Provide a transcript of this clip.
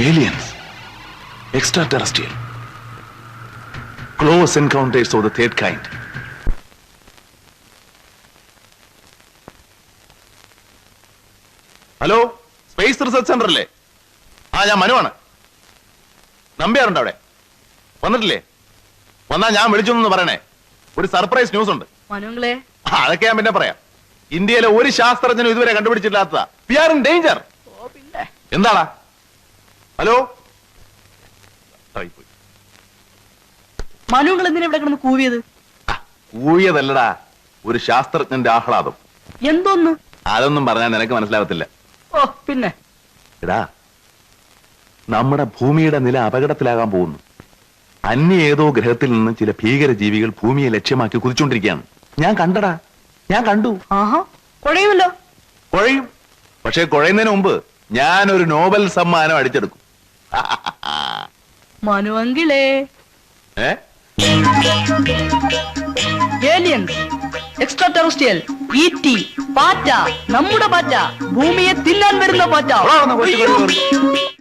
Aliens, extraterrestrial, close encounters of the third kind. Hello, space research centre അല്ലേ? ഞാൻ മനുവാണ്. നമ്പ്യാറുണ്ട് അവിടെ? വന്നിട്ടില്ലേ? വന്നാ ഞാൻ വിളിച്ചു പറയണേ. ഒരു സർപ്രൈസ് ന്യൂസ് ഉണ്ട്. അതൊക്കെ ഞാൻ പിന്നെ പറയാം. ഇന്ത്യയിലെ ഒരു ശാസ്ത്രജ്ഞനും ഇതുവരെ കണ്ടുപിടിച്ചിട്ടില്ലാത്തതാ. We are in danger. എന്താടാ? ഹലോ, മനുങ്ങൾ എന്തിനാ ഇവിടെ കിടന്ന് കൂവിയത്? കൂവിയതല്ലടാ, ഒരു ശാസ്ത്രജ്ഞന്റെ ആഹ്ലാദം. എന്തോന്ന്? അതൊന്നും പറഞ്ഞാൽ നിനക്ക് മനസ്സിലാവത്തില്ല. പിന്നെ എടാ, നമ്മുടെ ഭൂമിയുടെ നില അപകടത്തിലാകാൻ പോകുന്നു. അന്യ ഏതോ ഗ്രഹത്തിൽ നിന്ന് ചില ഭീകര ജീവികൾ ഭൂമിയെ ലക്ഷ്യമാക്കി കുതിച്ചുകൊണ്ടിരിക്കുകയാണ്. ഞാൻ കണ്ടടാ, ഞാൻ കണ്ടു. കുഴയുമല്ലോ. കുഴയും, പക്ഷെ കുഴയുന്നതിന് മുമ്പ് ഞാനൊരു നോബൽ സമ്മാനം അടിച്ചെടുക്കും. മനുവങ്കിളേ, ഏലിയൻസ്, എക്സ്ട്രാ ടെറസ്ട്രിയൽ, ഈറ്റി, പാറ്റ, നമ്മുടെ പാറ്റ, ഭൂമിയെ തിന്നാൻ വരുന്ന പാറ്റ.